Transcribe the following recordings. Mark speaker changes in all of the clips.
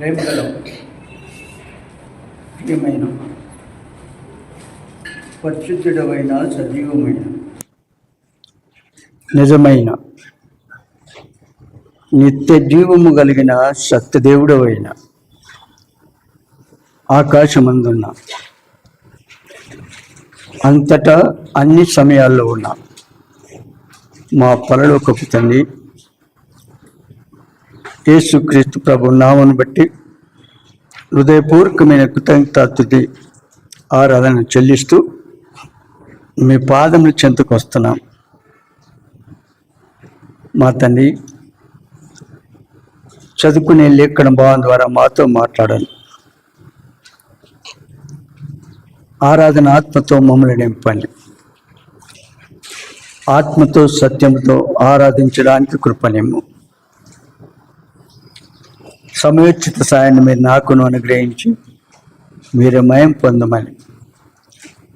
Speaker 1: ప్రేమగల ప్రియమైన పరిశుద్ధుడమైన సజీవమైన నిజమైన నిత్య జీవము కలిగిన సత్యదేవుడవైన ఆకాశమందున్న అంతటా అన్ని సమయాల్లో ఉన్న మా పరలోకపు తండ్రి యేసుక్రీస్తు ప్రభు నామను బట్టి హృదయపూర్వకమైన కృతజ్ఞతాస్తుతి ఆరాధన చెల్లిస్తూ మీ పాదముల చెంతకు వస్తున్నాం. మా తండ్రి, చదువుకునే లేఖన భావం ద్వారా మాతో మాట్లాడాలి. ఆరాధన ఆత్మతో మమ్మల్ని నింపండి. ఆత్మతో సత్యంతో ఆరాధించడానికి కృపనిమ్ము. సమయోచిత సాయాన్ని మీరు నాకును అనుగ్రహించి మీరు మయం పొందమని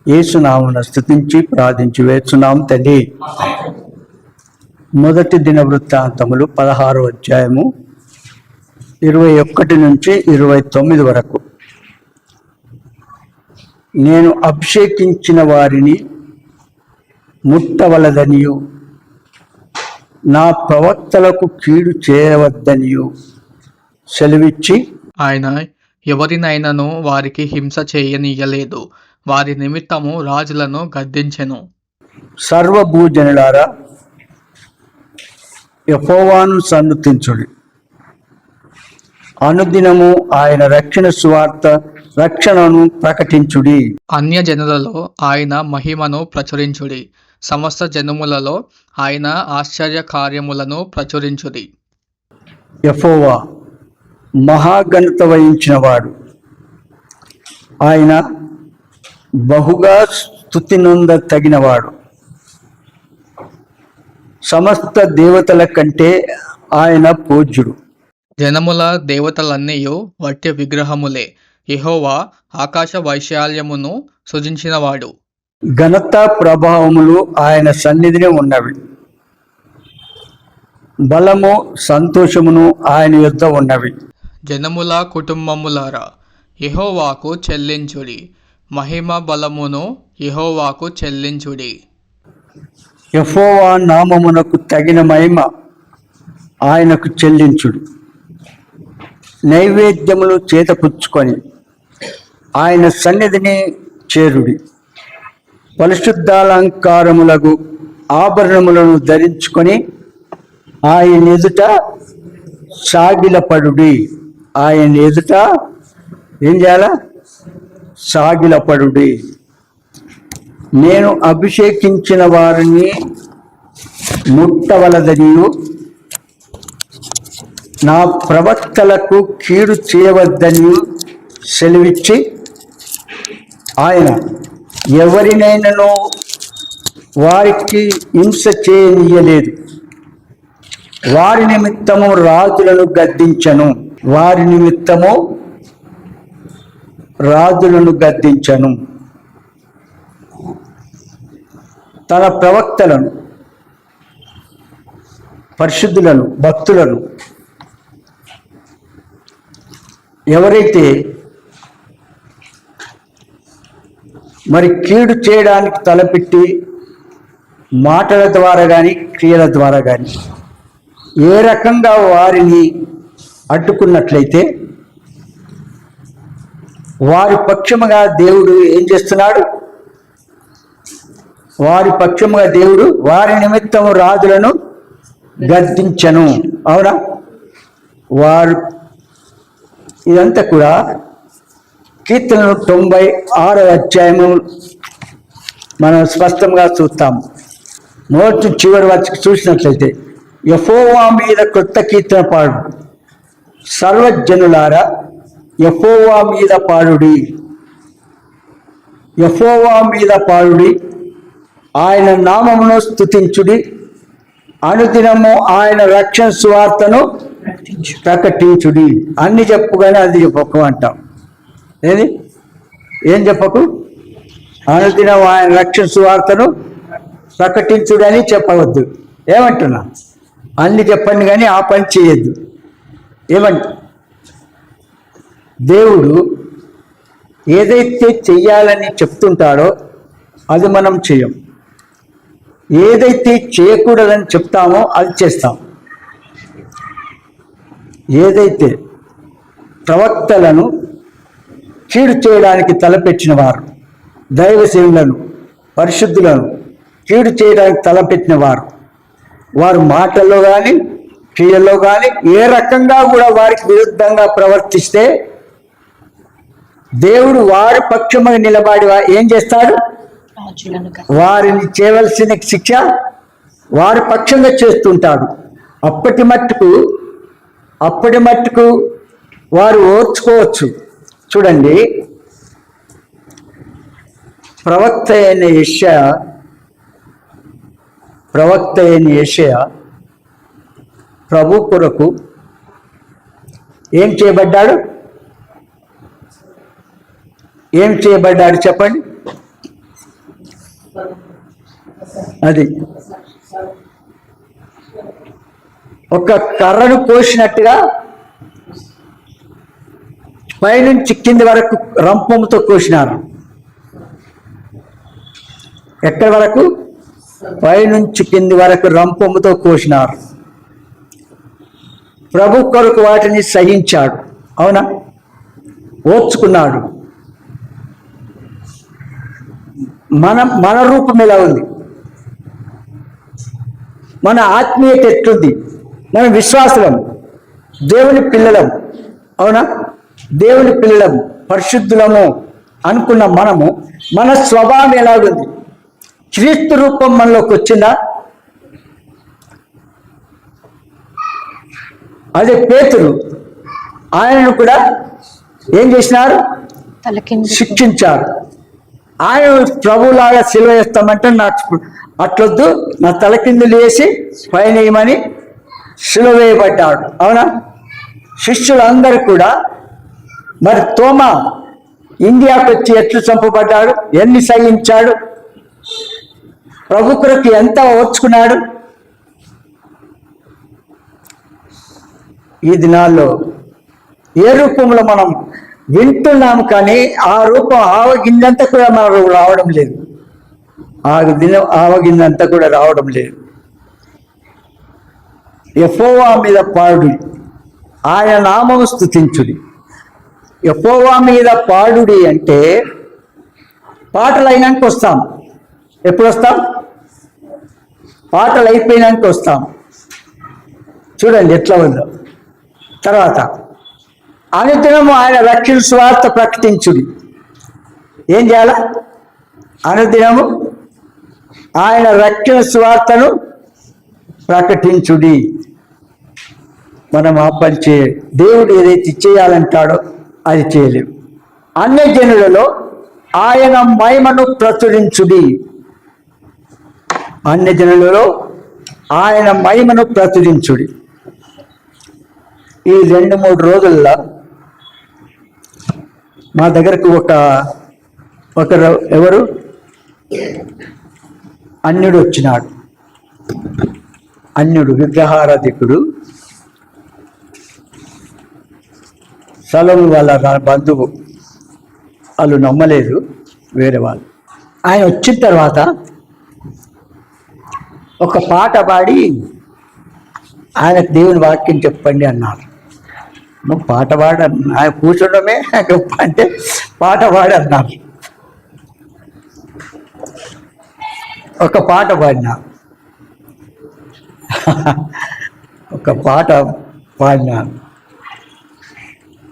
Speaker 1: యేసునామమున స్తుతించి ప్రార్థించి వేస్తున్నాం తండ్రి. మొదటి దిన వృత్తాంతములు 16వ అధ్యాయము 21 నుంచి 29 వరకు. నేను అభిషేకించిన వారిని ముట్టవలదనియు నా ప్రవక్తలకు కీడు చేయవద్దనియు సెలవిచ్చి
Speaker 2: ఆయన ఎవరినైనాను వారికి హింస చేయనీయలేదు. వారి నిమిత్తము రాజులను గద్దించెను.
Speaker 1: సర్వభూజనులారా యెహోవాను సన్నుతించుడి. అనుదినము ఆయన రక్షణ సువార్త రక్షణను ప్రకటించుడి.
Speaker 2: అన్యజనులలో ఆయన మహిమను ప్రచురించుడి. సమస్త జనములలో ఆయన ఆశ్చర్య కార్యములను ప్రచురించుడి.
Speaker 1: యెహోవా మహాఘనత వహించినవాడు. ఆయన బహుగా స్తుతి నొంద తగినవాడు. సమస్త దేవతల కంటే ఆయన పూజ్యుడు.
Speaker 2: జనముల దేవతలన్నీయు వట్టి విగ్రహములే. యెహోవా ఆకాశ వైశాల్యమును సృజించినవాడు.
Speaker 1: ఘనత ప్రభావములు ఆయన సన్నిధిని ఉన్నవి. బలము సంతోషమును ఆయన యొద్ద ఉన్నవి.
Speaker 2: జనముల కుటుంబములారా యెహోవాకు చెల్లించుడి. మహిమ బలమును యెహోవాకు చెల్లించుడి.
Speaker 1: యెహోవా నామమునకు తగిన మహిమ ఆయనకు చెల్లించుడు. నైవేద్యములు చేతపుచ్చుకొని ఆయన సన్నిధిని చేరుడి. పరిశుద్ధాలంకారములకు ఆభరణములను ధరించుకొని ఆయన ఎదుట సాగిలపడుడి. ఆయన ఎదుట ఏం చేయాల? సాగిలపడుడి. నేను అభిషేకించిన వారిని ముట్టవలదనియు నా ప్రవక్తలకు కీడు చేయవద్దని సెలవిచ్చి ఆయన ఎవరినైనాను వారికి హింస చేయనీయలేదు. వారి నిమిత్తము రాజులను గద్దించను. వారి నిమిత్తము రాజులను గద్దించను. తన ప్రవక్తలను, పరిశుద్ధులను, భక్తులను ఎవరైతే మరి కీడు చేయడానికి తలపెట్టి మాటల ద్వారా కానీ క్రియల ద్వారా కానీ ఏ రకంగా వారిని అడ్డుకున్నట్లయితే వారి పక్షముగా దేవుడు ఏం చేస్తున్నాడు? వారి పక్షముగా దేవుడు వారి నిమిత్తము రాజులను గద్దించను. అవునా? వారు ఇదంతా కూడా కీర్తనలు 96వ అధ్యాయము మనం స్పష్టంగా చూస్తాం. మొదటి చివరి వచ్చి చూసినట్లయితే యెహోవా మీద కొత్త కీర్తన పాడు, సర్వజనులారా యెహోవా మీద పాడుడి. యెహోవా మీద పాడుడి. ఆయన నామమును స్తుతించుడి. అనుదినము ఆయన రక్షణ సువార్తను ప్రకటించుడి. అన్ని చెప్పుగానే అది చెప్పకు అంటాం. ఏం చెప్పకు? అనుదినం ఆయన రక్షణ సువార్తను ప్రకటించుడని చెప్పవద్దు. ఏమంటున్నా? అన్ని చెప్పండి కానీ ఆ పని చేయొద్దు. ఏమంట దేవుడు ఏదైతే చెయ్యాలని చెప్తుంటాడో అది మనం చేయం, ఏదైతే చేయకూడదని చెప్తామో అది చేస్తాం. ఏదైతే ప్రవక్తలను కీడు చేయడానికి తలపెట్టిన వారు, దైవసేనులను పరిశుద్ధులను కీడు చేయడానికి తలపెట్టిన వారు, వారు మాటల్లో కానీ క్రియల్లో కానీ ఏ రకంగా కూడా వారికి విరుద్ధంగా ప్రవర్తిస్తే దేవుడు వారి పక్షమై నిలబడి ఏం చేస్తాడు? వారిని చేయవలసిన శిక్ష వారి పక్షంగా చేస్తుంటాడు. అప్పటి మట్టుకు వారు ఓర్చుకోవచ్చు. చూడండి, ప్రవక్త అయిన యెషయా ప్రభు కొరకు ఏం చేయబడ్డాడు చెప్పండి. అది ఒక కర్రను కోసినట్టుగా పైనుంచి కింది వరకు రంపంతో కోసినారు. ఎక్కడి వరకు? పైనుంచి కింది వరకు రంపముతో కోసినారు. ప్రభు కొరకు వాటిని సహించాడు. అవునా? ఓర్చుకున్నాడు. మన రూపం ఎలా ఉంది? మన ఆత్మీయత ఎట్లుంది? మన విశ్వాసం, దేవుని పిల్లలం. అవునా? దేవుని పిల్లలం, పరిశుద్ధులము అనుకున్న మనము, మన స్వభావం ఎలాగుంది? క్రీస్తు రూపం మనలోకి వచ్చిందా? అదే పేతురు, ఆయనను కూడా ఏం చేసినారు? శిక్షించారు. ఆయన ప్రభులాగా సిలువ వేస్తామంటే నాకు అట్లొద్దు, నా తల కిందులు వేసి పైన వేయమని సిలువ వేయబడ్డాడు. అవునా? శిష్యులందరూ కూడా, మరి తోమా ఇండియాకు వచ్చి ఎట్లు చంపబడ్డాడు, ఎన్ని సహించాడు, ప్రభు కొరకు ఎంత ఓర్చుకున్నాడు. ఈ దినాల్లో ఏ రూపంలో మనం వింటున్నాము, కానీ ఆ రూపం ఆవగిందంతా కూడా మనకు రావడం లేదు. ఆవగిందంతా కూడా రావడం లేదు. యెహోవా మీద పాడుడి, ఆయన నామము స్తుతించుడి. యెహోవా మీద పాడుడి అంటే పాటలు అయినాక వస్తాం. ఎప్పుడు వస్తాం? పాటలు అయిపోయినాక వస్తాం. చూడండి ఎట్లా ఉందో. తర్వాత అనుదినము ఆయన రక్షణ సువార్త ప్రకటించుడి. ఏం చేయాల? అనుదినము ఆయన రక్షణ సువార్తను ప్రకటించుడి. మనం ఆ పని దేవుడు ఏదైతే చేయాలంటాడో అది చేయలేము. అన్య జనులలో ఆయన మహిమను ప్రచురించుడి. అన్య జనులలో ఆయన మహిమను ప్రచురించుడి. ఈ 2-3 రోజుల్లో మా దగ్గరకు ఒకరు ఎవరు అన్యుడు వచ్చినాడు. అన్యుడు, విగ్రహారాధికుడు. సలోము వాళ్ళ బంధువు. వాళ్ళు నమ్మలేదు, వేరే వాళ్ళు. ఆయన వచ్చిన తర్వాత ఒక పాట పాడి ఆయనకు దేవుని వాక్యం చెప్పండి అన్నారు. నువ్వు పాట పాడ, ఆయన కూర్చోడమే గొప్ప అంటే పాట పాడి అన్నారు. ఒక పాట పాడినా,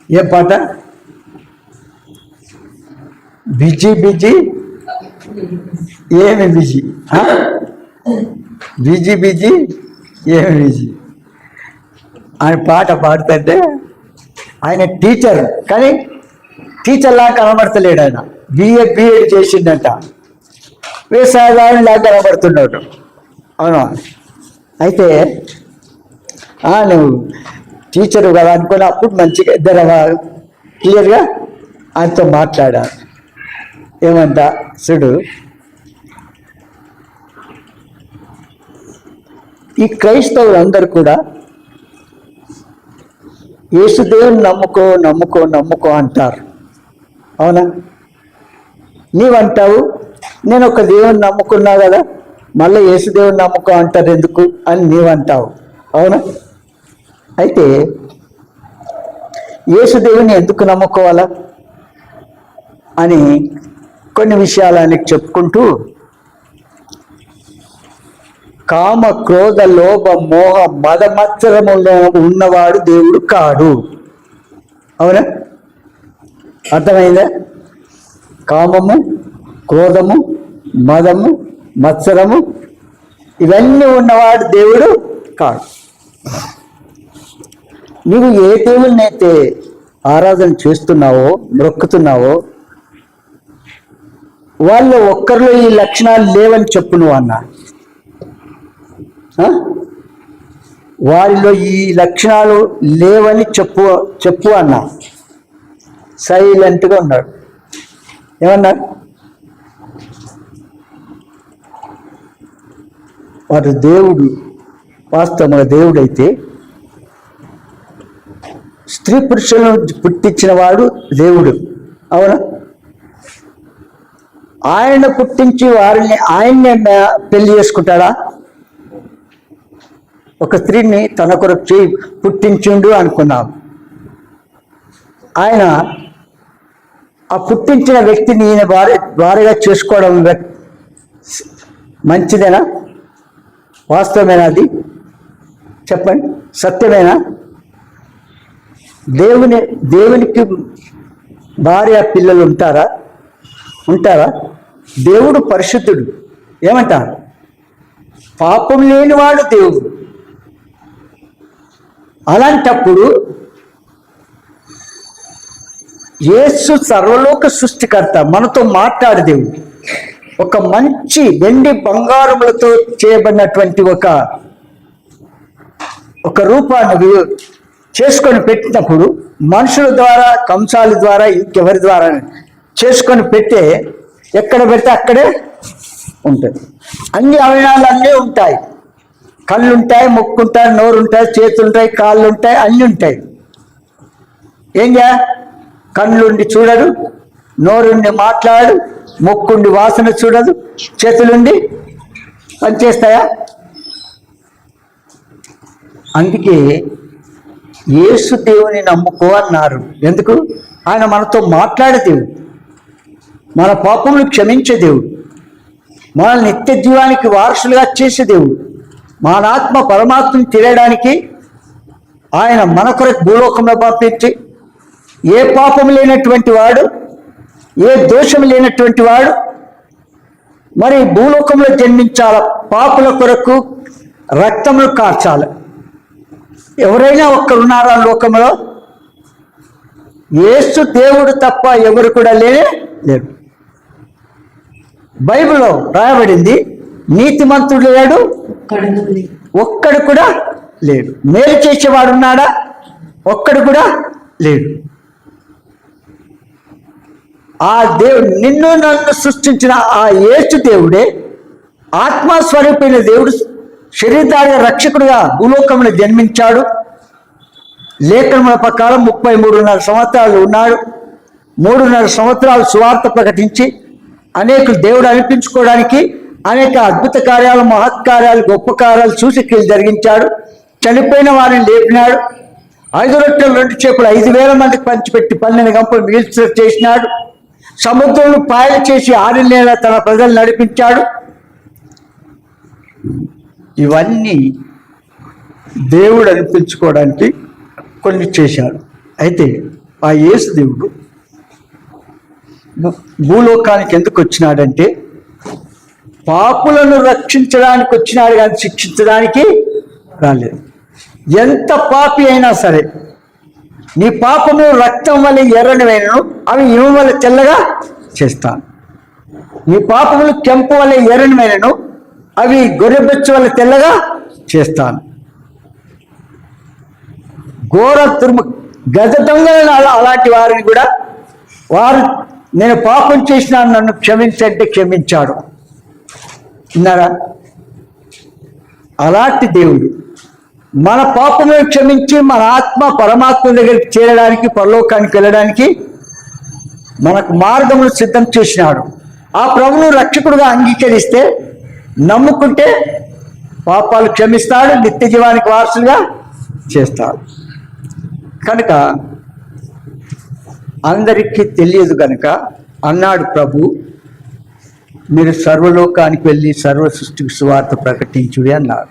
Speaker 1: ఏ పాట? బిజీ బిజీ ఏమి బిజీ, బిజీ బిజీ ఏమి బిజీ ఆయన పాట పాడుతుంటే, ఆయన టీచర్ కానీ టీచర్లా కనబడతలేడు. ఆయన బిఎడ్ చేసిందంట, వ్యవసాయదారునిలా కనబడుతున్నాడు. అవునా? అయితే నువ్వు టీచరు కదా అనుకుని అప్పుడు మంచిగా ఇద్దరు క్లియర్గా ఆయనతో మాట్లాడారు. ఏమంటా చూడు, ఈ క్రైస్తవులందరూ కూడా యేసు దేవుని నమ్ముకో నమ్ముకో నమ్ముకో అంటారు. అవునా? నీవంటావు నేను ఒక దేవుని నమ్ముకున్నా కదా, మళ్ళీ యేసు దేవుని నమ్ముకో అంటారు ఎందుకు అని నీవంటావు. అవునా? అయితే యేసు దేవుని ఎందుకు నమ్ముకోవాలా అని కొన్ని విషయాలు ఆయనకు చెప్పుకుంటూ, కామ క్రోధ లోభ మోహ మద మత్సరములో ఉన్నవాడు దేవుడు కాడు. అవునా? అర్థమైందా? కామము, క్రోధము, మదము, మత్సరము ఇవన్నీ ఉన్నవాడు దేవుడు కాడు. నీవు ఏ దేవుడినైతే ఆరాధన చేస్తున్నావో మొక్కుతున్నావో వాళ్ళు ఒక్కరిలో ఈ లక్షణాలు లేవని చెప్పు నువ్వు అన్నా. వారిలో ఈ లక్షణాలు లేవని చెప్పు అన్నా. సైలెంట్గా ఉన్నాడు. ఏమన్నాడు? వాడు దేవుడు, వాస్తవంగా దేవుడైతే స్త్రీ పురుషులను పుట్టించిన వాడు దేవుడు. అవునా? ఆయన పుట్టించి వారిని ఆయన్నే పెళ్లి చేసుకుంటాడా? ఒక స్త్రీని తన కొరకు పుట్టించుండు అనుకున్నాం. ఆయన ఆ పుట్టించిన వ్యక్తిని ఈయన భార్యగా చేసుకోవడం మంచిదేనా? వాస్తవమేనా? అది చెప్పండి, సత్యమేనా? దేవునికి భార్య పిల్లలు ఉంటారా? దేవుడు పరిశుద్ధుడు. ఏమంటారు? పాపం లేనివాడు దేవుడు. అలాంటప్పుడు యేసు సర్వలోక సృష్టికర్త, మనతో మాట్లాడే దేవుడు. ఒక మంచి వెండి బంగారములతో చేయబడినటువంటి ఒక రూపాన్ని చేసుకొని పెట్టినప్పుడు మనుషుల ద్వారా, కంసాల ద్వారా, ఇంకెవరి ద్వారా చేసుకొని పెడితే ఎక్కడ పెడితే అక్కడే ఉంటుంది. అన్ని అవయవాలు అన్నీ ఉంటాయి. కళ్ళు ఉంటాయి, ముక్కు ఉంటాయి, నోరు ఉంటాయి, చేతులు ఉంటాయి, కాళ్ళు ఉంటాయి, అన్నీ ఉంటాయి. ఏంగా? కళ్ళుండి చూడడు, నోరుండి మాట్లాడు, ముక్కుండి వాసన చూడదు, చేతులుండి పనిచేస్తాయా? అందుకే యేసు దేవుని నమ్ముకో అన్నారు. ఎందుకు? ఆయన మనతో మాట్లాడే దేవుడు, మన పాపములు క్షమించే దేవుడు, మన నిత్య జీవానికి వారసులుగా చేసే దేవుడు. మన ఆత్మ పరమాత్మను తెలియడానికి ఆయన మన కొరకు భూలోకంలో పంపించి, ఏ పాపం లేనటువంటి వాడు, ఏ దోషం లేనటువంటి వాడు మరి భూలోకంలో జన్మించాల, పాపుల కొరకు రక్తములు కార్చాలి. ఎవరైనా ఒక్కరున్నారా లోకంలో? యేసు దేవుడు తప్ప ఎవరు కూడా లేరు. బైబిల్లో రాయబడింది, నీతిమంతుడు లేడు, ఒక్కడు కూడా లేడు. మేలు చేసేవాడు ఉన్నాడా? ఒక్కడు కూడా లేడు. ఆ దేవుడు, నిన్ను నన్ను సృష్టించిన ఆ యేసు దేవుడే ఆత్మస్వరూపైన దేవుడు శరీరధారి రక్షకుడుగా భూలోకంలో జన్మించాడు. లేఖనముల ప్రకారం 33.5 సంవత్సరాలు ఉన్నాడు. 3.5 సంవత్సరాలు సువార్త ప్రకటించి అనేకులు దేవుడు అనిపించుకోవడానికి అనేక అద్భుత కార్యాలు, మహత్కార్యాలు, గొప్ప కార్యాలు, సూచక్రియలు జరిగించాడు. చనిపోయిన వారిని లేపినాడు. 5 రొట్టెలు 2 చేపలు 5,000 మందికి పంచిపెట్టి 12 గంపలు మిగిల్చి చేసినాడు. సముద్రంలో పాయలు చేసి 6 నెలల తన ప్రజలు నడిపించాడు. ఇవన్నీ దేవుడు అనిపించుకోవడానికి కొన్ని చేశాడు. అయితే ఆ యేసు దేవుడు భూలోకానికి ఎందుకు వచ్చినాడంటే పాపులను రక్షించడానికి వచ్చినాడు, కానీ శిక్షించడానికి రాలేదు. ఎంత పాపి అయినా సరే, నీ పాపము రక్తం వల్ల ఎర్రనివైనను అవి ఇనుము వల్ల తెల్లగా చేస్తాను. నీ పాపములు కెంపు వల్ల ఎర్రనివైనను అవి గొర్రెబెచ్చు వల్ల తెల్లగా చేస్తాను. ఘోర గజ దొంగలను అలాంటి వారిని కూడా వారు నేను పాపం చేసినాను, నన్ను క్షమించంటే క్షమించాడు. విన్నారా? అలాంటి దేవుడు మన పాపములను క్షమించి మన ఆత్మ పరమాత్మ దగ్గరికి చేరడానికి, పరలోకానికి వెళ్ళడానికి మనకు మార్గమును సిద్ధం చేసినాడు. ఆ ప్రభువును రక్షకుడుగా అంగీకరిస్తే, నమ్ముకుంటే పాపాలు క్షమిస్తాడు, నిత్య జీవానికి వారసులుగా చేస్తాడు. కనుక అందరికీ తెలియదు కనుక అన్నాడు ప్రభు, మీరు సర్వలోకానికి వెళ్ళి సర్వ సృష్టికి సువార్త ప్రకటించుడి అన్నారు.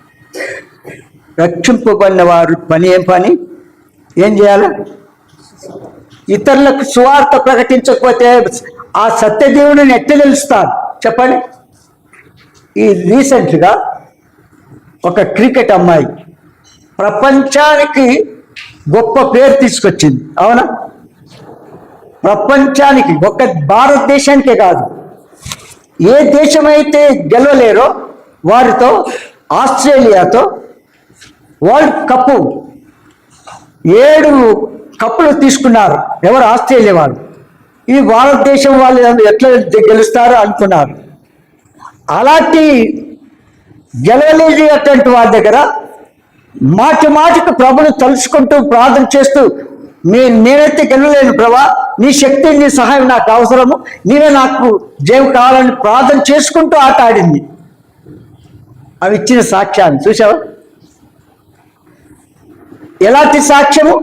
Speaker 1: రక్షింపబడిన వారు పని ఏం చేయాలి? ఇతరులకు సువార్త ప్రకటించకపోతే ఆ సత్యదేవుని ఎట్లా తెలుస్తారు చెప్పండి? ఈ రీసెంట్గా ఒక క్రికెట్ అమ్మాయి ప్రపంచానికి గొప్ప పేరు తీసుకొచ్చింది, అవునా? ప్రపంచానికి, ఒక్క భారతదేశానికే కాదు, ఏ దేశమైతే గెలవలేరో వారితో ఆస్ట్రేలియాతో వరల్డ్ కప్పు 7 కప్పులు తీసుకున్నారు. ఎవరు? ఆస్ట్రేలియా వాళ్ళు. ఈ భారతదేశం వాళ్ళు ఎట్లా గెలుస్తారో అనుకున్నారు. అలాంటి గెలవలేనటువంటి వారి దగ్గర మాటికి ప్రభుని తలుచుకుంటూ ప్రార్థన చేస్తూ, నేనైతే గెలవలేను ప్రభా, నీ శక్తి, నీ సహాయం నాకు అవసరము, నీవే నాకు జయం కావాలని ప్రార్థన చేసుకుంటూ ఆట ఆడింది. అవి ఇచ్చిన సాక్ష్యాన్ని చూసావా? ఎలాంటి సాక్ష్యము?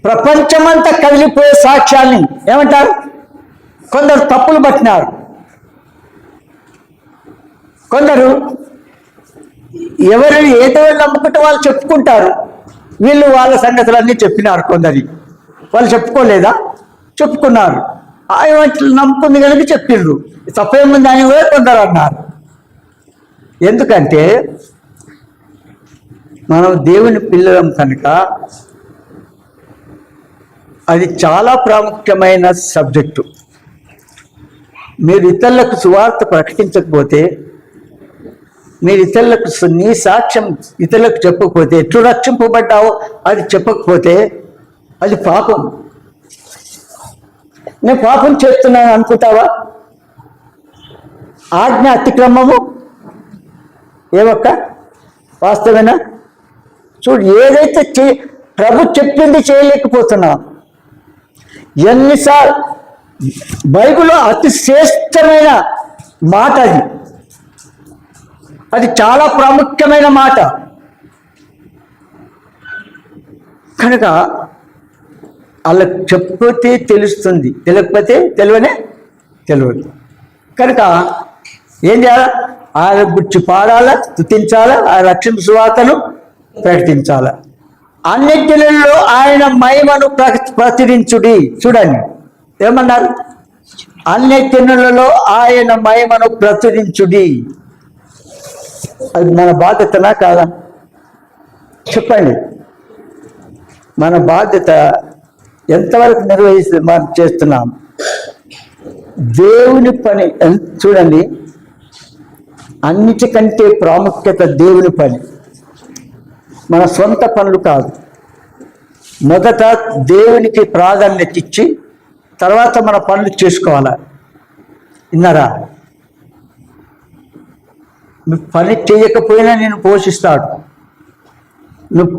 Speaker 1: ప్రపంచమంతా కదిలిపోయే సాక్ష్యాన్ని ఏమంటారు? కొందరు తప్పులు పట్టినారు, కొందరు ఎవరిని ఏదో నమ్ముకుంటే వాళ్ళు చెప్పుకుంటారు. వీళ్ళు వాళ్ళ సంగతులన్నీ చెప్పినారు. కొందరి వాళ్ళు చెప్పుకోలేదా? చెప్పుకున్నారు. నమ్ముకుంది కనుక చెప్పిండ్రు, తప్పేముంది అని కూడా కొందరు అన్నారు. ఎందుకంటే మనం దేవుని పిల్లలం కనుక అది చాలా ప్రాముఖ్యమైన సబ్జెక్టు. మీరు ఇతరులకు సువార్త ప్రకటించకపోతే, మీరు ఇతరులకు నీ సాక్ష్యం ఇతరులకు చెప్పకపోతే, ఎట్లు రక్షింపబడ్డావో అది చెప్పకపోతే అది పాపం. నేను పాపం చేస్తున్నాను అనుకుంటావా? ఆజ్ఞ అతిక్రమము ఏమక్క? వాస్తవేనా? చూడు, ఏదైతే ప్రభు చెప్పింది చేయలేకపోతున్నాం. ఎన్నిసార్లు బైబిల్లో అతి శ్రేష్టమైన మాట అది చాలా ప్రాముఖ్యమైన మాట కనుక అలా చెప్పితే తెలుస్తుంది, తెలియకపోతే తెలియదు. కనుక ఏం చేయాలా? ఆయన గురించి పాడాలా, స్తుతించాలా, ఆ రక్షణ సువార్తను ప్రకటించాలా. అన్నిటిలో ఆయన మహిమను ప్రచురించుడి. చూడండి ఏమన్నారు? అన్నిటిలో ఆయన మహిమను ప్రచురించుడి. అది మన బాధ్యతనా కాదా? చెప్పండి. మన బాధ్యత ఎంతవరకు మనం చేస్తున్నాం? దేవుని పని చూడండి, అన్నిటికంటే ప్రాముఖ్యత దేవుని పని, మన సొంత పనులు కాదు. మొదట దేవునికి ప్రాధాన్యత ఇచ్చి తర్వాత మన పనులు చేసుకోవాలా. విన్నారా? నువ్వు పని చేయకపోయినా నేను పోషిస్తాడు. నువ్వు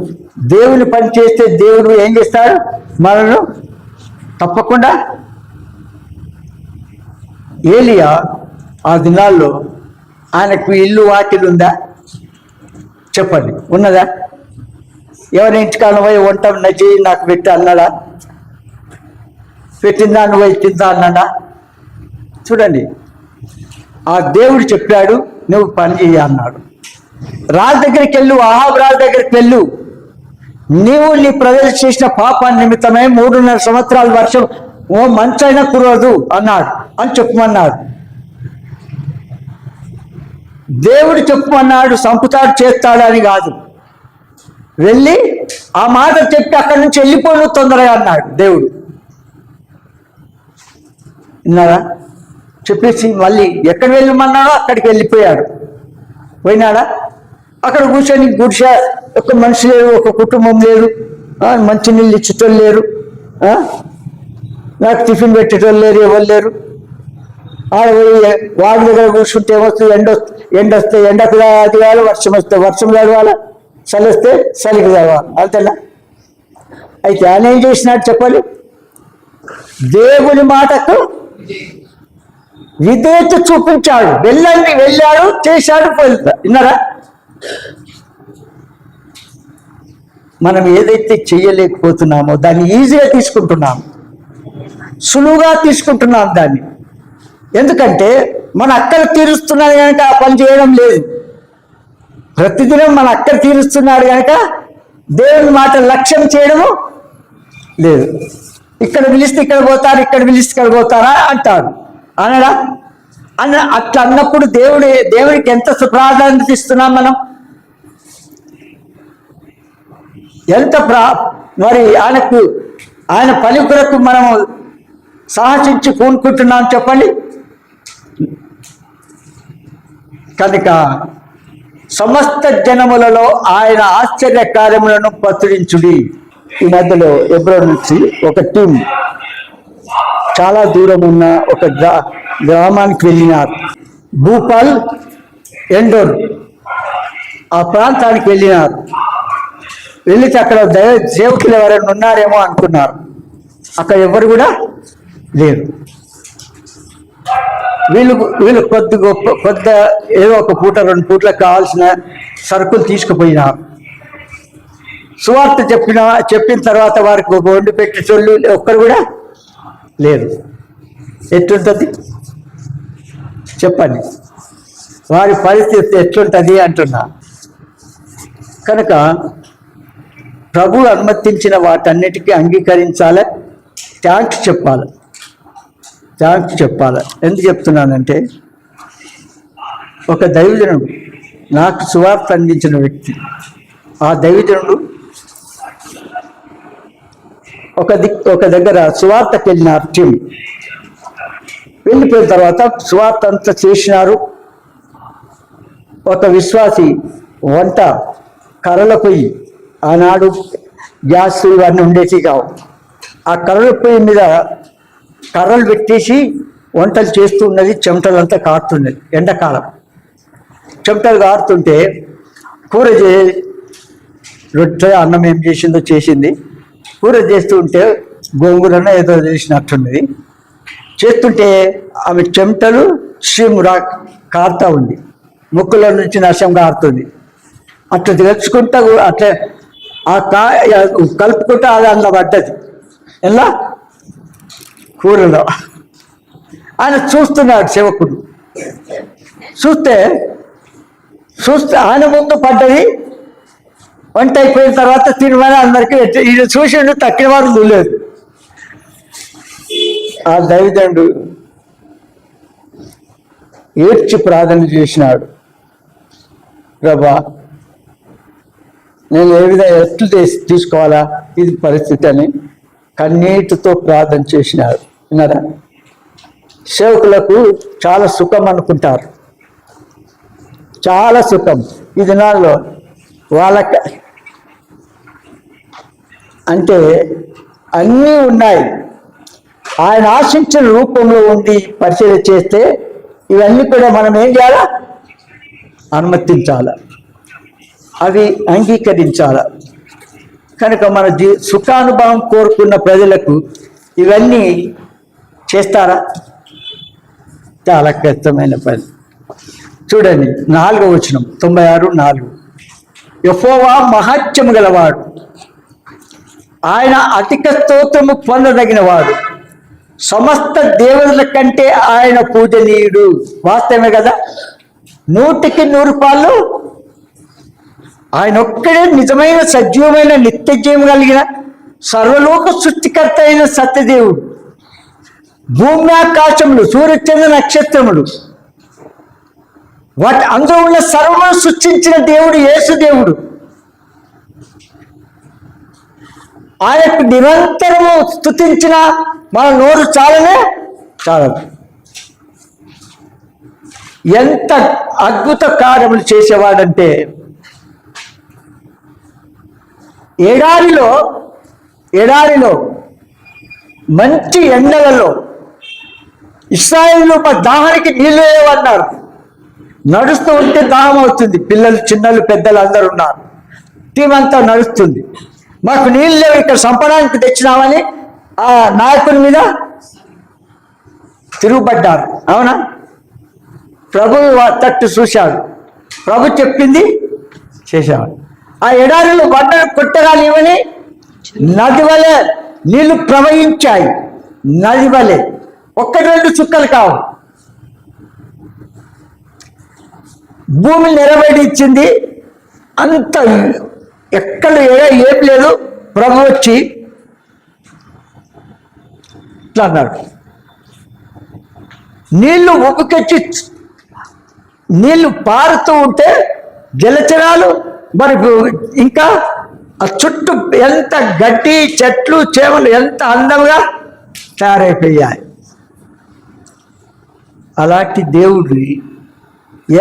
Speaker 1: దేవుని పని చేస్తే దేవుడు ఏం చేస్తాడు? మనను తప్పకుండా. ఏలియా ఆ దినాల్లో ఆయనకు ఇల్లు వాకిలు ఉందా? చెప్పండి, ఉన్నదా? ఎవరి ఇంటికాడ పోయి వంట నచ్చి నాకు పెట్టి అన్నాడా? పెట్టిందా నువ్వు తిందా అన్నాడా? చూడండి, ఆ దేవుడు చెప్పాడు నువ్వు పని చేయ అన్నాడు. రాజు దగ్గరికి వెళ్ళు, అహాబు రాజు దగ్గరికి వెళ్ళు, నీవు నీ ప్రజలు చేసిన పాపాన్ని నిమిత్తమే 3.5 సంవత్సరాల వర్షం మంచైనా కురవదు అన్నాడు అని చెప్పమన్నాడు. దేవుడు చెప్పమన్నాడు, సంపుతాడు చేస్తాడు అని కాదు. వెళ్ళి ఆ మాట చెప్పి అక్కడి నుంచి వెళ్ళిపోను తొందరగా అన్నాడు దేవుడు. విన్నారా? చెప్పేసి మళ్ళీ ఎక్కడ వెళ్ళమన్నాడో అక్కడికి వెళ్ళిపోయాడు. పోయినాడా? అక్కడ కూర్చొని గుడిసె, ఒక మనిషి లేరు, ఒక కుటుంబం లేదు, మంచి నీళ్ళు ఇచ్చేటోళ్ళు లేరు, నాకు టిఫిన్ పెట్టేటోళ్ళు లేరు, ఎవరు లేరు. ఆడ వాడి దగ్గర కూర్చుంటే ఏమొస్తుంది? ఎండ వస్తే ఎండకు తడవాలి, వర్షం వస్తే వర్షం తడవాలి. చలి వస్తే చలికి చదవాలి, అంతేనా? అయితే ఆయన ఏం చేసినాడు చెప్పాలి? దేవుని మాటకు విధేయత చూపించాడు. వెళ్ళాడు, చేశాడు, విన్నారా? మనం ఏదైతే చేయలేకపోతున్నామో దాన్ని ఈజీగా తీసుకుంటున్నాం, సులువుగా తీసుకుంటున్నాం దాన్ని. ఎందుకంటే మన అక్కర తీరుస్తున్నాడు కనుక ఆ పని చేయడం లేదు. ప్రతిదినం మన అక్కర తీరుస్తున్నాడు కనుక దేవుని మాట లక్ష్యం చేయడము లేదు. ఇక్కడ పిలిస్తే ఇక్కడ పోతారు, ఇక్కడ పిలిస్తే ఇక్కడ పోతారా అంటారు, అనడా? అట్లా అన్నప్పుడు దేవునికి ఎంత ప్రాధాన్యత ఇస్తున్నాం మనం? ఎంత మరి ఆయన పని కొరకు మనము సాహసించి కూనుకుంటున్నాం చెప్పండి. కనుక సమస్త జనములలో ఆయన ఆశ్చర్య కార్యములను ప్రచురించుడి. ఈ మధ్యలో ఎబ్రోన్ నుంచి ఒక టీం చాలా దూరం ఉన్న ఒక గ్రామానికి వెళ్ళినారు. భూపాల్, ఎండోర్ ఆ ప్రాంతానికి వెళ్ళినారు. వెళ్ళితే అక్కడ సేవకులు ఎవరైనా ఉన్నారేమో అనుకున్నారు. అక్కడ ఎవరు కూడా లేరు. వీళ్ళు కొద్ది ఏదో ఒక పూట 2 పూటలకు కావాల్సిన సరుకులు తీసుకుపోయినారు. సువార్త చెప్పిన తర్వాత వారికి ఒక వండి పెట్టేటోళ్ళు ఒక్కరు కూడా లేరు. ఎట్లుంటుంది చెప్పండి? వారి పరిస్థితి ఎట్లుంటుంది అంటున్నా. కనుక ప్రభు అనుమతించిన వాటన్నిటికీ అంగీకరించాలి, థ్యాంక్స్ చెప్పాలి. ఎందుకు చెప్తున్నానంటే, ఒక దైవజనుడు నాకు సువార్త అందించిన వ్యక్తి, ఆ దైవజనుడు ఒక దగ్గర సువార్తకి వెళ్ళినారు. టీం వెళ్ళిపోయిన తర్వాత సువార్త అంతా చేసినారు. ఒక విశ్వాసి వంట కర్రల పొయ్యి, ఆనాడు గ్యాస్ ఇవన్నీ ఉండేసి కావు, ఆ కర్రల పొయ్యి మీద కర్రలు పెట్టేసి వంటలు చేస్తూ ఉన్నది. చెమటలంతా కారుతున్నది, ఎండాకాలం చెమటలు కారుతుంటే కూర రొట్టె అన్నం ఏం చేసిందో చేసింది. కూర చేస్తూ ఉంటే గోంగూరన ఏదో చేసినట్టున్నది. చేస్తుంటే ఆమె చెమటలు కారుతూ ఉంది, ముక్కుల నుంచి నష్టం కారుతుంది. అట్లా తెలుసుకుంటా అట్లా కలుపుకుంటా అది అందులో పడ్డది. ఎలా కూరలో ఆయన చూస్తున్నాడు. సేవకుడు చూస్తే ఆయన ముందు పడ్డది. వంట అయిపోయిన తర్వాత తినమని అందరికీ ఈయన చూసిండు, తక్కిన వారు చూడలేదు. ఆ దైవజనుడు ఏడ్చి ప్రార్థన చేసినాడు, ప్రభా నేను ఏ విధంగా ఎట్లు తీసుకోవాలా ఇది పరిస్థితి అని కన్నీటితో ప్రార్థన చేసినాడు. విన్నారా? సేవకులకు చాలా సుఖం అనుకుంటారు, చాలా సుఖం ఈ దినాల్లో వాళ్ళకి. అంటే అన్నీ ఉన్నాయి, ఆయన ఆశించిన రూపంలో ఉండి పరిచయం చేస్తే ఇవన్నీ కూడా మనం ఏం చేయాలా? అనుమతించాల, అవి అంగీకరించాల. కనుక మన సుఖానుభవం కోరుకున్న ప్రజలకు ఇవన్నీ చేస్తారా? చాలా కష్టమైన పని. చూడండి 4వ వచనం 96:4. యెహోవా మహత్యము గలవాడు, ఆయన అధిక స్తోత్రము పొందదగిన వాడు, సమస్త దేవతల కంటే ఆయన పూజనీయుడు. వాస్తవమే కదా? 100కి 100 పాళ్ళు ఆయన ఒక్కడే నిజమైన సజీవమైన నిత్యజీవం కలిగిన సర్వలోక సృష్టికర్త అయిన సత్యదేవుడు. భూమి ఆకాశములు, సూర్యచంద్ర నక్షత్రములు, అందులో ఉన్న సర్వము సృష్టించిన దేవుడు యేసుదేవుడు. ఆయనకు నిరంతరము స్తుతించిన మన నోరు చాలనే చాలదు. ఎంత అద్భుత కార్యములు చేసేవాడంటే, ఎడారిలో మంచి ఎండలలో ఇశ్రాయేలు దాహానికి నీళ్ళు లేవన్నారు. నడుస్తూ ఉంటే దాహం అవుతుంది. పిల్లలు, చిన్నలు, పెద్దలు అందరు ఉన్నారు. టీం అంతా నడుస్తుంది. మాకు నీళ్ళు లేవు, ఇక్కడ సంపడానికి తెచ్చినామని ఆ నాయకుని మీద తిరుగుబడ్డారు. అవునా? ప్రభు తట్టు చూశాడు, ప్రభు చెప్పింది చేశాడు. ఆ ఎడారిలో బండలు కొట్టగా నీవని నది వలె నీళ్లు ప్రవహించాయి. నది వలె, 1-2 చుక్కలు కావు. భూమి నిలబడి ఇచ్చింది. అంత ఎక్కడ ఏం లేదు. ప్రభు వచ్చి ఇట్లా అన్నాడు, నీళ్లు ఉబ్బుకెచ్చి నీళ్లు పారుతూ ఉంటే జలచరాలు మరి ఇంకా ఆ చుట్టూ ఎంత గడ్డి చెట్లు చేమలు ఎంత అందంగా తయారైపోయాయి. అలాంటి దేవుడు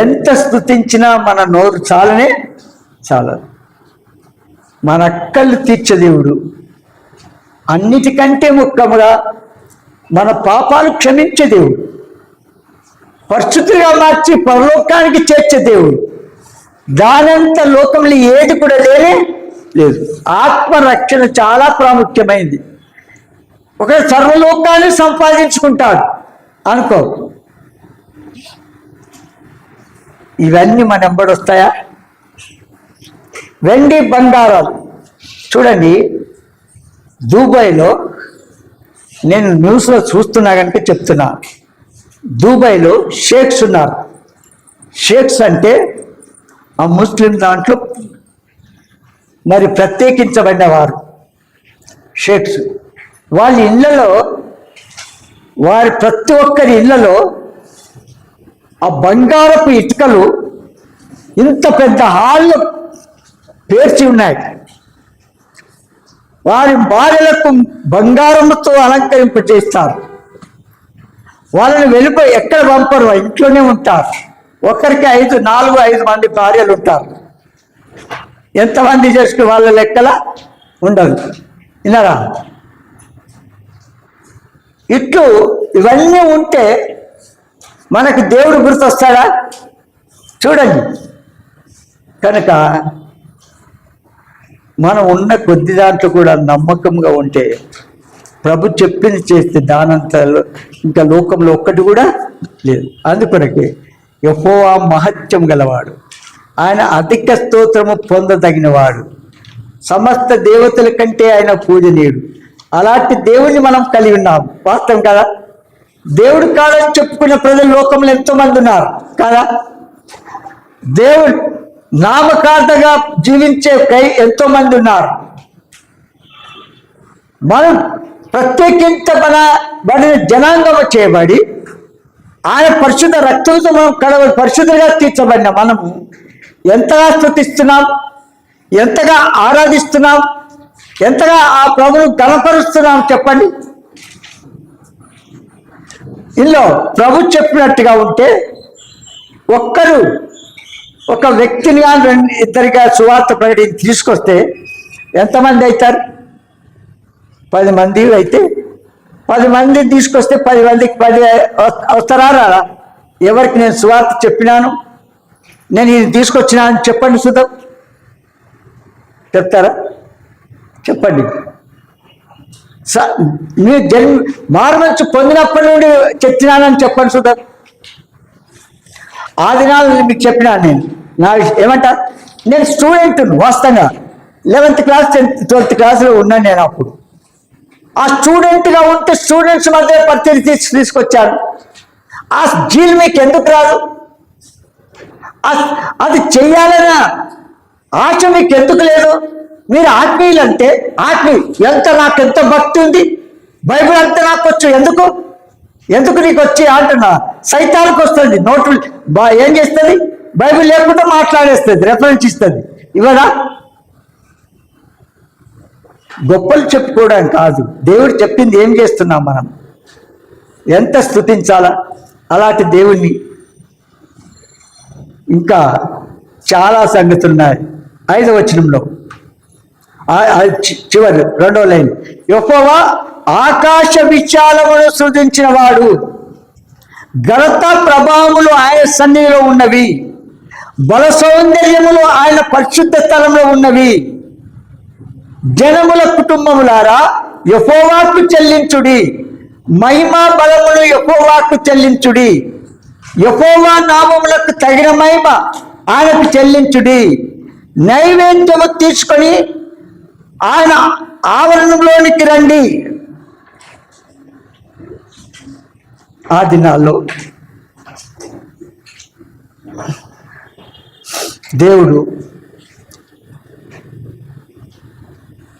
Speaker 1: ఎంత స్తుతించినా మన నోరు చాలనే చాలదు. మన అక్కలు తీర్చే దేవుడు, అన్నిటికంటే ముఖ్యంగా మన పాపాలు క్షమించే దేవుడు, పరిశుద్ధిగా మార్చి పరలోకానికి చేర్చే దేవుడు. దానంత లోకంలో ఏది కూడా లేదు. ఆత్మరక్షణ చాలా ప్రాముఖ్యమైంది. ఒక సర్వలోకాన్ని సంపాదించుకుంటాడు అనుకో, ఇవన్నీ మన వెంబడి వస్తాయా? వెండి బంగారాలు చూడండి. దుబాయ్లో నేను న్యూస్లో చూస్తున్నా కనుక చెప్తున్నా, దుబాయ్లో షేక్స్ ఉన్నారు. షేక్స్ అంటే ఆ ముస్లిం దాంట్లో మరి ప్రత్యేకించబడిన వారు షేక్స్. వాళ్ళ ఇళ్లలో, వారి ప్రతి ఒక్కరి ఇళ్లలో ఆ బంగారపు ఇటుకలు ఇంత పెద్ద హాల్లో పేర్చి ఉన్నాయి. వారి భార్యలకు బంగారంతో అలంకరింపజేస్తారు. వాళ్ళని వెళ్ళిపోయి ఎక్కడ పంపరు, ఇంట్లోనే ఉంటారు. ఒకరికి 4-5 మంది భార్యలు ఉంటారు. ఎంతమంది చేసుకుని వాళ్ళ లెక్కల ఉండదు. విన్నారా? ఇట్లు ఇవన్నీ ఉంటే మనకు దేవుడు గుర్తొస్తాడా? చూడండి. కనుక మనం ఉన్న కొద్ది దాంట్లో కూడా నమ్మకంగా ఉంటే, ప్రభు చెప్పింది చేస్తే దానంతలో ఇంకా లోకంలో ఒక్కటి కూడా లేదు. అందుకొనకే యెహోవా మహత్యం గలవాడు, ఆయన అధిక స్తోత్రము పొందదగినవాడు, సమస్త దేవతల కంటే ఆయన పూజనీయుడు. అలాంటి దేవుని మనం కలిగి ఉన్నాం. వాస్తవం కదా? దేవుడు కాదని చెప్పుకున్న ప్రజలు లోకంలో ఎంతోమంది ఉన్నారు కదా? దేవుడు నామకార్థంగా జీవించే ఎంతో మంది ఉన్నారు. మనం ప్రత్యేకించబడిన జనాంగము చేయబడి ఆయన పరిశుద్ధ రక్తంతో మనం పరిశుద్ధంగా తీర్చబడిన మనము ఎంతగా స్తుతిస్తున్నాం, ఎంతగా ఆరాధిస్తున్నాం, ఎంతగా ఆ ప్రభువును గణపరుస్తున్నాం చెప్పండి. ఇందులో ప్రభు చెప్పినట్టుగా ఉంటే ఒక వ్యక్తిని కానీ 2-2గా సువార్త ప్రకటించి తీసుకొస్తే ఎంతమంది అవుతారు? 10 మంది అయితే 10 మందిని తీసుకొస్తే 10 మందికి 10 వస్తారా రారా? ఎవరికి నేను సువార్త చెప్పినాను, నేను ఇది తీసుకొచ్చినా అని చెప్పండి. సుధం చెప్తారా? చెప్పండి. మీ మారుమనసు పొందినప్పటి నుండి చెప్పినానని చెప్పండి. సుధం ఆ దినాలు మీకు చెప్పినాను నేను. నా ఏమంటారు, నేను స్టూడెంట్ వాస్తవంగా 11th క్లాస్ 12th క్లాస్లో ఉన్నాను నేను. అప్పుడు ఆ స్టూడెంట్గా ఉంటే స్టూడెంట్స్ మధ్య పరిచయం తీసుకొచ్చాను. ఆ జీల్ మీకు ఎందుకు రాదు? అది చెయ్యాలన్న ఆశ మీకు ఎందుకు లేదు? మీరు ఆత్మీయులంటే నాకెంత భక్తి ఉంది, బైబిల్ అంతా నాకు వచ్చు, ఎందుకు నీకు వచ్చి అంటున్నా? సైతానికి వస్తుంది, నోట్లు ఏం చేస్తుంది? బైబిల్ లేకుండా మాట్లాడేస్తుంది, రెఫరెన్స్ ఇస్తుంది. ఇవ్వదా? గొప్పలు చెప్పుకోవడం కాదు, దేవుడు చెప్పింది ఏం చేస్తున్నాం మనం, ఎంత స్తుతించాలా అలాంటి దేవుణ్ణి. ఇంకా చాలా సంగతులు ఉన్నాయి. 5వ వచనంలో చివరి 2వ లైన్, యెహోవా ఆకాశ విశాలమును సృజించిన వాడు, ఘనత ప్రభావములు ఆయన సన్నిధిలో ఉన్నవి. బల సౌందర్యములు ఆయన పరిశుద్ధ స్థలంలో ఉన్నవి. జనముల కుటుంబములారా యెహోవాకు చెల్లించుడి, మహిమ బలములు యెహోవాకు చెల్లించుడి. యెహోవా నామములకు తగిన మహిమ ఆయనకు చెల్లించుడి. నైవేద్యము తీసుకొని ఆయన ఆవరణంలోనికి రండి. ఆ దినాల్లో దేవుడు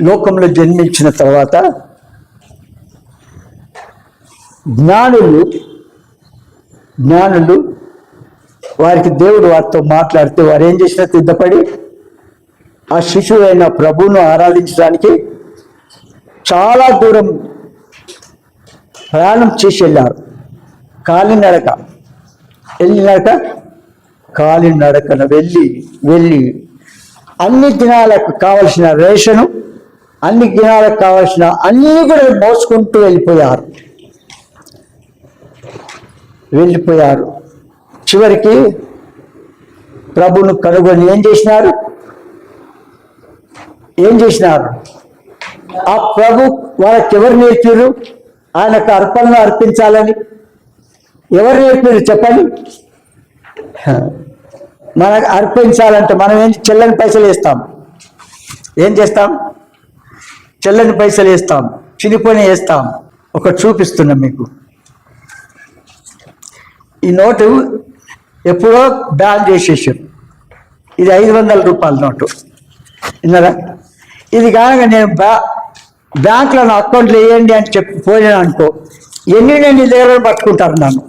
Speaker 1: లోకంలో జన్మించిన తర్వాత జ్ఞానులు వారికి దేవుడు వారితో మాట్లాడితే వారు ఏం చేసినా సిద్ధపడి ఆ శిశువు అయిన ప్రభువును ఆరాధించడానికి చాలా దూరం ప్రయాణం చేసి వెళ్ళారు. కాలినడకన వెళ్ళి అన్ని దినాలకు కావలసిన రేషను, అన్ని దినాలకు కావలసిన అన్నీ కూడా మోసుకుంటూ వెళ్ళిపోయారు. చివరికి ప్రభువును కనుగొని ఏం చేసినారు? ఆ ప్రభు వాళ్ళకి ఎవరు నేర్పారు ఆయనకు అర్పణను అర్పించాలని? ఎవరు నేర్పారు చెప్పండి? మనకు అర్పించాలంటే మనం చెల్లని పైసలు వేస్తాం. ఏం చేస్తాం? చెల్లని పైసలు వేస్తాం, చినిపోని వేస్తాం. ఒకటి చూపిస్తున్నాం మీకు. ఈ నోటు ఎప్పుడో బ్యాన్ చేసేసాం. ఇది 500 రూపాయల నోటు. విన్నారా? ఇది కాక నేను బ్యాంకులో నా అకౌంట్లో వేయండి అని చెప్పి పోయాను అనుకో, ఎన్ని దగ్గర పట్టుకుంటారు నన్ను.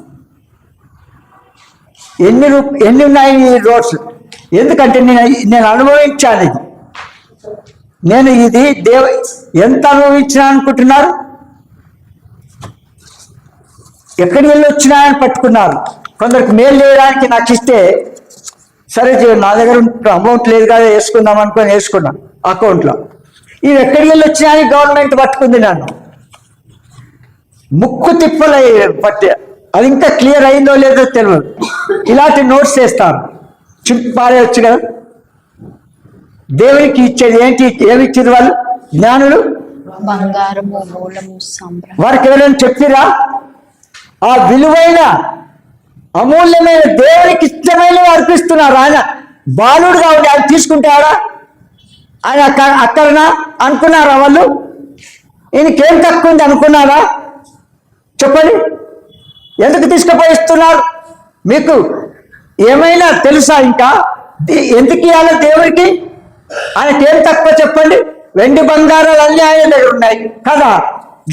Speaker 1: ఎన్ని ఉన్నాయి ఈ నోట్స్? ఎందుకంటే నేను అనుభవించాను ఇది. నేను ఇది ఎంత అనుభవించినా అనుకుంటున్నారు? ఎక్కడికి వెళ్ళి వచ్చినాయని పట్టుకున్నారు. కొందరికి మేలు చేయడానికి నాకు ఇస్తే సరే నా దగ్గర అమౌంట్ లేదు కదా వేసుకుందాం అనుకొని వేసుకున్నాను అకౌంట్లో. ఇవి ఎక్కడికి వెళ్ళి వచ్చినాయని గవర్నమెంట్ పట్టుకుంది నన్ను. ముక్కు తిప్పలు పట్టి అది ఇంకా క్లియర్ అయిందో లేదో తెలియదు. ఇలాంటి నోట్స్ వేస్తారు, చింపి పారేయచ్చు కదా. దేవునికి ఇచ్చేది ఏంటి? ఏమి ఇచ్చేది వాళ్ళు? జ్ఞానులు వారికి ఎవరైనా చెప్పిరా? ఆ విలువైన అమూల్యమైన దేవునికి ఇష్టమైనవి అర్పిస్తున్నారు. ఆయన బాలుడు కాబట్టి ఆయన తీసుకుంటాడా? ఆయన అక్కడనా అనుకున్నారా వాళ్ళు? ఈయనకేం తక్కువ ఉంది అనుకున్నారా? చెప్పండి, ఎందుకు తీసుకుపోయిస్తున్నారు? మీకు ఏమైనా తెలుసా? ఇంకా ఎందుకు ఇవ్వాలి దేవుడికి? ఆయనకేం తక్కువ చెప్పండి? వెండి బంగారాలు అన్నీ ఆయన దగ్గర ఉన్నాయి కదా,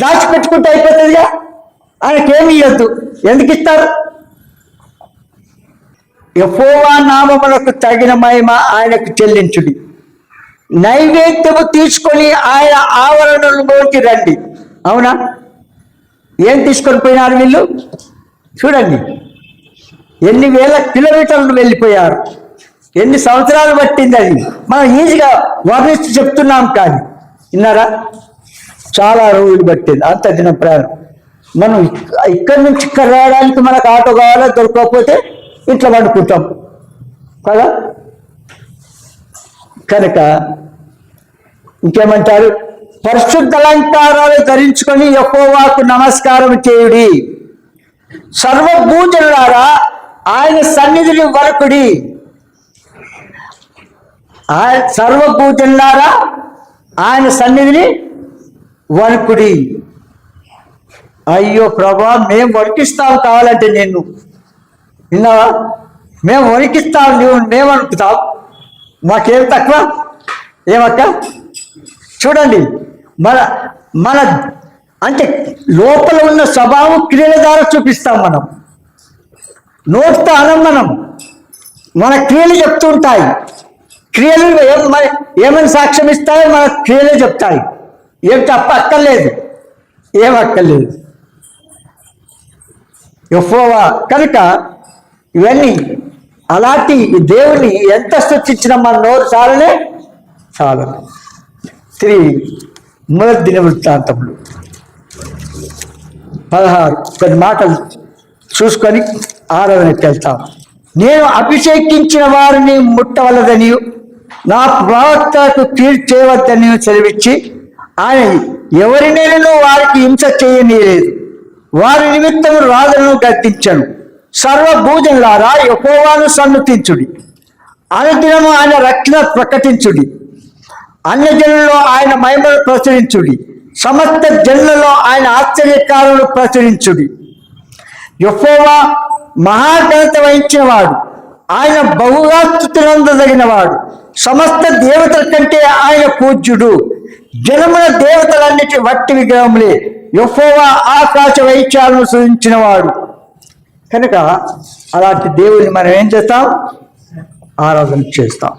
Speaker 1: దాచిపెట్టుకుంటే అయిపోతుందిగా. ఆయనకేమి ఇవ్వద్దు, ఎందుకు ఇస్తారు? యెహోవా నామములకు తగిన మహిమ ఆయనకు చెల్లించుడి. నైవేద్యము తీసుకొని ఆయన ఆవరణలోకి రండి. అవునా? ఏం తీసుకొని పోయినారు వీళ్ళు? చూడండి, ఎన్ని వేల కిలోమీటర్లు వెళ్ళిపోయారు, ఎన్ని సంవత్సరాలు పట్టింది. అది మనం ఈజీగా వర్ణిస్తూ చెప్తున్నాం, కానీ విన్నారా? చాలా రోజులు పట్టింది, అంత దినం ప్రయాణం. మనం ఇక్కడి నుంచి ఇక్కడ రావడానికి మనకు ఆటో కావాలా, దొరకకపోతే ఇంట్లో వండుకుంటాం కదా. కనుక ఇంకేమంటారు? పరిశుద్ధ అలంకారాలు ధరించుకొని యెహోవాకు నమస్కారం చేయుడి. సర్వభూజనులారా ఆయన సన్నిధిని వరకుడి. సర్వభూజనులారా ఆయన సన్నిధిని వణుకుడి. అయ్యో ప్రభా, మేము వణికిస్తావు కావాలంటే నిన్ను. విన్నావా? మేము వణికిస్తావు, నువ్వు మేము వణుకుతావు. మాకేం తక్కువ? ఏమక్క? చూడండి, మన అంటే లోపల ఉన్న స్వభావం క్రియల ద్వారా చూపిస్తాం. మనం నోటితో అనం, మన క్రియలు చెప్తుంటాయి. క్రియలు ఏమని సాక్ష్యం ఇస్తాయో మన క్రియలే చెప్తాయి. ఏం తప్ప అక్కర్లేదు, ఏం అక్కర్లేదు. యెహోవా కనుక ఇవన్నీ అలాంటి దేవుని ఎంత స్తుతించినా మన నోరు చాలనే చాలదు. మొదటి దినవృత్తాంతములు 16 కొన్ని మాటలు చూసుకొని ఆరాధనకి వెళ్తాం. నేను అభిషేకించిన వారిని ముట్టవలదని నా ప్రవక్తకు కీడు చేయవద్దని సెలవిచ్చి ఆయన ఎవరినైనా వారికి హింస చేయనీయలేదు. వారి నిమిత్తం రాజులను గద్దించను. సర్వభూజనులారా యెహోవాను సన్నుతించుడి, అనుదినము ఆయన రక్షణ ప్రకటించుడి. అన్యజనులలో ఆయన మహిమను ప్రచురించుడి, సమస్త జనులలో ఆయన ఆశ్చర్యకారులు ప్రచురించుడి. యెహోవా మహాఘనత వహించిన వాడు, ఆయన బహుగా స్తుతినందదగిన వాడు. సమస్త దేవతల కంటే ఆయన పూజ్యుడు. జనముల దేవతలన్నిటి వట్టి విగ్రహములే. యెహోవా ఆకాశ వైశాలను సృజించిన వాడు. కనుక అలాంటి దేవుని మనం ఏం చేస్తాం? ఆరాధన చేస్తాం.